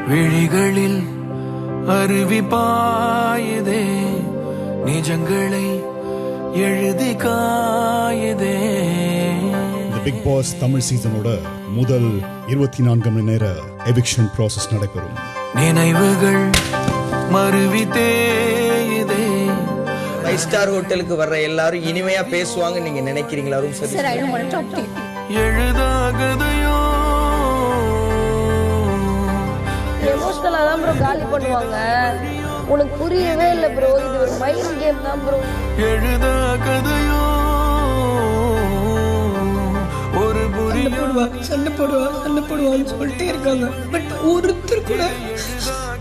விழிகளில் அருவி பாயுதே, நிஜங்களை எழுதி காயுதே. பிக் பாஸ் தமிழ் சீசனோட முதல் 24 மணி நேர எவிக்ஷன் ப்ராசஸ் நடைபெறும். நினைவுகள் மருவி தேயுதே. 5 ஸ்டார் ஹோட்டலுக்கு வர்ற எல்லாரும் இனிமையா பேசுவாங்க நீங்க நினைக்கிறீங்களா? எழுதாகதையோ எமோஷனலா தான் ப்ரோ காலி பண்ணுவாங்க. உனக்கு புரியவே இல்ல ப்ரோ, இது ஒரு மைண்ட் கேம் தான் ப்ரோ. எழுதாகதையோ ஒரு சண்டை போடுவான்னு சொல்லிட்டே இருக்காங்க. பட் ஒருத்தர் கூட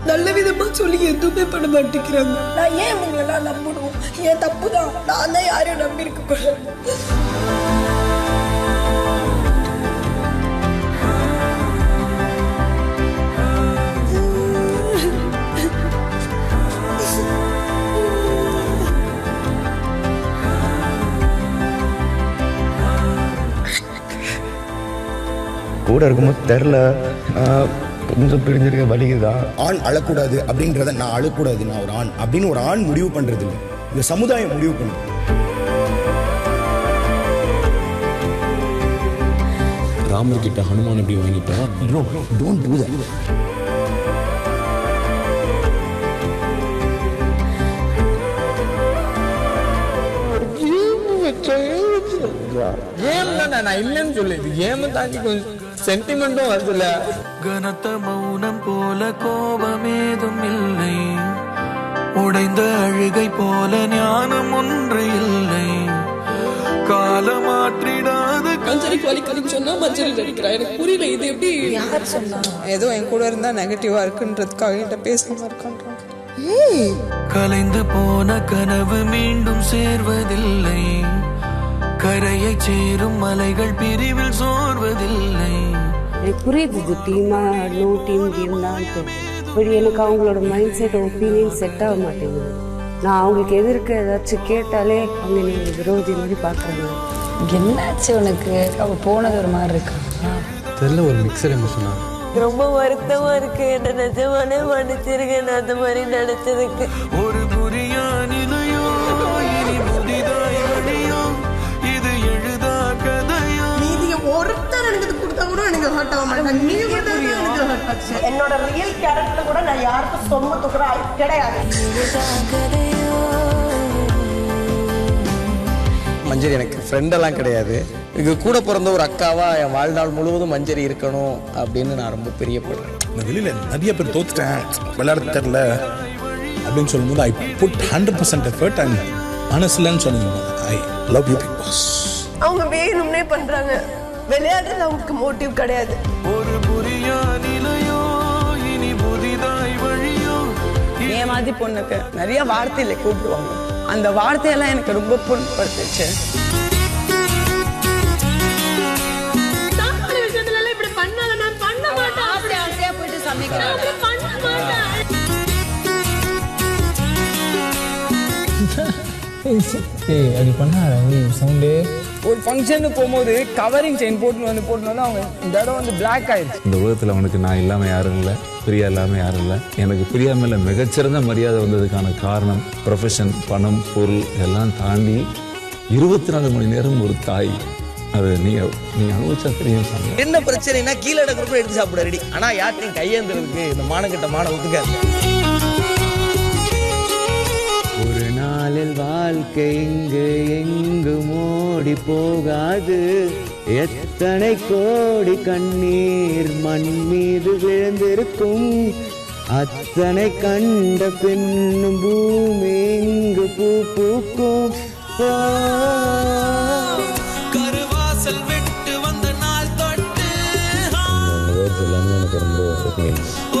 நல்ல விதமா சொல்லி எதுவுமே பண்ண மாட்டேங்கிறாங்க. நான் ஏன் இவங்களெல்லாம் நம்பணும்? என் தப்பு தான். நான் தான் யாரையும் நம்பி இருக்க கூடாது. கூட இருக்கும்போது தெரில, கொஞ்சம் பிரிஞ்சிருக்க வலிக்குதான். ஆண் அழக்கூடாது அப்படின்றத நான் அழக்கூடாது, நான் ஒரு ஆண் அப்படின்னு ஒரு ஆண் முடிவு பண்றது இல்லை, இந்த சமுதாயம் முடிவு பண்ணுது. ராமர் கிட்ட ஹனுமான் எப்படி வாங்கிட்டா? Don't do that. நான் இல்லைன்னு சொல்லிது. கேம் தாண்டி கொஞ்சம் சென்டிமெண்ட்டும் வருதுல்ல. கனத்த மௌனம் போல கோபமேதும் இல்லை, உடைந்த அழுகை போல ஞானம் ஒன்று இல்லை, காலமாற்றிடாத மஞ்சளுக்கு வலிக்குதுன்னு சொன்னா மஞ்சள் நடிக்கிறா. எனக்கு புரியல, இது எப்படி? யார் சொன்னா? ஏதோ என் கூட இருந்தா நெகட்டிவா இருக்குன்றதுக்காக என்கிட்ட பேசாம இருக்கான்றான். கலைந்து போன கனவு மீண்டும் சேர்வதில்லை, கரையை சேரும் மலைகள் பிரிவில் சோர்வதில்லை. எனக்கு புரியுது இது டீமா நோ டீம் கேம் தான்ட்டு. பட் எனக்கு அவங்களோட மைண்ட் செட் ஒப்பீனியன் செட் ஆக மாட்டேங்குது. நான் அவங்களுக்கு எதிர்க்க ஏதாச்சும் கேட்டாலே அவங்க நீங்கள் விரோதி மாதிரி பார்க்குறாங்க. என்னாச்சு உனக்கு? அவ போனது ஒரு மாதிரி இருக்கா? தெரியல, ஒரு மிக்சர் எமோஷனா. ரொம்ப வருத்தமா இருக்கு. என்ன நிஜமானே மன்னிச்சிருக்கேன் அந்த மாதிரி நினைச்சதுக்கு. ஒரு புரியா நிலையோ இனி புதிதாய் வழியோ, இது எழுதா கதையோ. நீதிய ஒருத்தர் எனக்கு கொடுத்தா கூட எனக்கு ஹர்ட் ஆக மாட்டாங்க. நீ மட்டும் எனக்கு ஹர்ட் ஆச்சு. என்னோட ரியல் கேரக்டர் கூட நான் யாருக்கும் சொன்ன துக்குறா கிடையாது. மஞ்சரி எனக்கு ஃப்ரெண்டெல்லாம் கிடையாது. இது கூட பிறந்த ஒரு அக்காவா என் வாழ்நாள் முழுவதும் மஞ்சரி இருக்கணும் அப்படின்னு நான் ரொம்ப பிரியப்படுறேன். இந்த வெளியில நிறைய பேர் தோத்துட்டேன், விளையாட தெரியல அப்படின்னு சொல்லும்போது ஐ புட் 100% எஃபர்ட் அண்ட் மனசுலன்னு சொன்னீங்க. I love you big boss. அவங்க வேணும்னே பண்றாங்க. விளையாடுறது அவங்களுக்கு மோட்டிவ் கிடையாது. ஒரு புரியா நிலையோ இனி புதிதாய் வழியோ. என் மாதிரி பொண்ணுக்கு நிறைய வார்த்தையில கூப்பிடுவாங்க. அந்த வார்த்தையெல்லாம் எனக்கு ரொம்ப புண்படுத்துச்சு. ஒரு ஃபங்க்ஷனுக்கு போகும்போது கவரிங் செயின் போட்டு அவங்க இந்த இடம் வந்து பிளாக் ஆயிடுச்சு. இந்த உலகத்தில் அவனுக்கு நான் இல்லாமல் யாரும் இல்லை, பிரியா இல்லாமல் யாரும் இல்லை. எனக்கு பிரியா மேலே மிகச்சிறந்த மரியாதை வந்ததுக்கான காரணம் ப்ரொஃபஷன், பணம், பொருள் எல்லாம் தாண்டி 24 மணி நேரம் ஒரு தாய். அது நீ அனுபவிச்சா தெரியும். சாமி என்ன பிரச்சனைனா கீழே இடக்கிறப்ப எடுத்து சாப்பிட ரெடி. ஆனா யார்ட்டையும் கையேந்திரதுக்கு இந்த மானக்கிட்ட மான ஒத்துக்காது. ஒரு நாளில் வாழ்க்கை இங்கு எங்கு மோடி போகாது, எத்தனை கோடி கண்ணீர் மண் மீது விழுந்திருக்கும், அத்தனை கண்ட பெண்ணும் பூமி இங்கு பூ பூக்கும். கருவாசல் விட்டு வந்த நாள் தொட்டு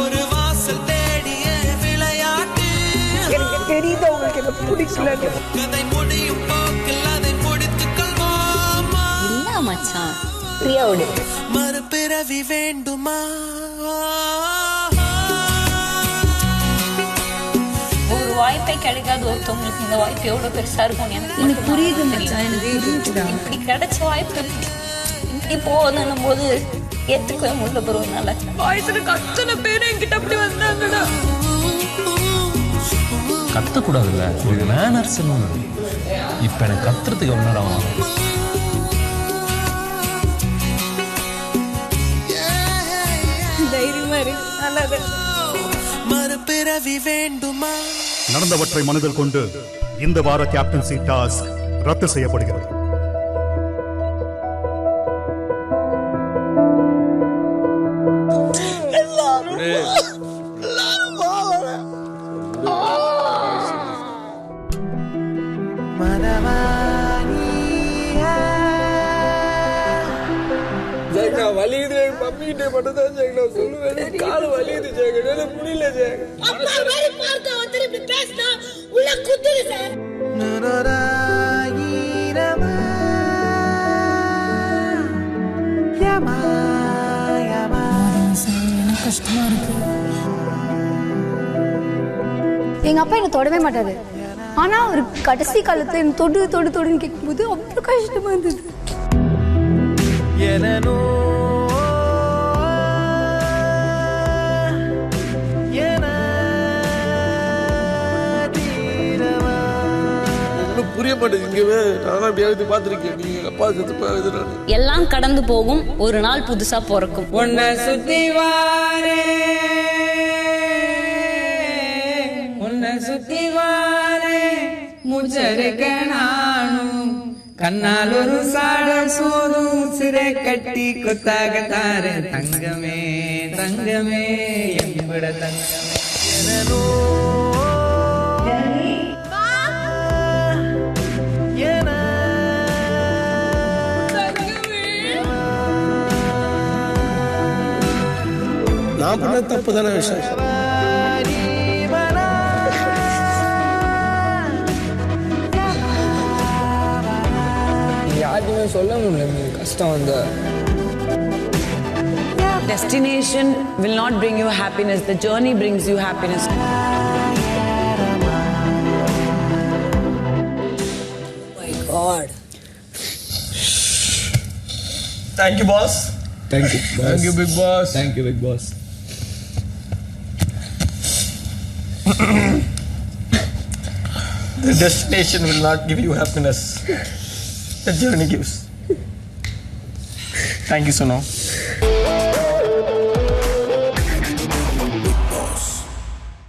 ஒரு வாசல் தேடிய விளையாட்டு. எனக்கு தெரியுது அவங்களுக்கு என்ன பிடிக்கல. கதை முடியும் போக்கில் அதை முடித்துக் கொள்வோமா? என்ன மச்சான் பிரியாவோட மறுபிறவி வேண்டுமா? ஒரு வாய்ப்பே கிடைக்காது ஒருத்தவங்களுக்கு. இந்த வாய்ப்பு எவ்வளவு பெருசா இருக்கும் எனக்கு புரியுது மச்சான், எனக்கு இப்படி கிடைச்ச வாய்ப்பு இப்படி போகுதுன்னும் போது ஏத்துக்கவே முடியல ப்ரோ என்னால. வயசுக்கு அத்தனை பேர் என்கிட்ட அப்படி வந்தாங்கடா. கத்தக்கூடாதுல்ல, இது மேனர்ஸ். இப்ப எனக்கு கத்துறதுக்கு எவ்வளோ நேரம் ஆகும்? தைரியமா இரு, நல்லது. மறுபிறவி வேண்டுமா? நடந்தவற்றை மனதில் கொண்டு இந்த வார கேப்டன்சி டாஸ்க் ரத்து செய்யப்படுகிறது. வலியுது மம்மிகிட்ட மட்டும் தான் ஜெயங்க சொல்லுவேன். கால் வலியுது ஜெயங்க, முடியல ஜெயங்க. கஷ்டமா இருக்கு. எங்க அப்பா என்ன தொடவே மாட்டாரு. ஆனா ஒரு கடைசி காலத்துல என்ன தொடு தொடு தொடுன்னு கேட்கும்போது அவ்வளவு கஷ்டமா இருந்தது. புரிய மாட்டேங்குது. நானும் அப்படியாவது பார்த்துருக்கேன். நீங்க அப்பா செத்து போகுது. எல்லாம் கடந்து போகும், ஒரு நாள் புதுசா பிறக்கும். உன்னை சுத்தி வாரே, உன்னை சுத்தி வாரே, முச்சரிக்க நானும் கண்ணால் ஒரு சாட சோறும் சிறை கட்டி கொத்தாக தாரே. தங்கமே தங்கமே எம்பிட தங்கமே. நான் பண்ண தப்பு தானே விஷயம். யாருக்குமே சொல்ல முடியல கஷ்டம் வந்து. Destination will not bring you happiness. The journey brings you happiness. My God. Thank you, boss. Thank you, boss. Thank you, big boss. Thank you, big boss. The destination will not give you happiness. The journey gives. Thank you, Sono.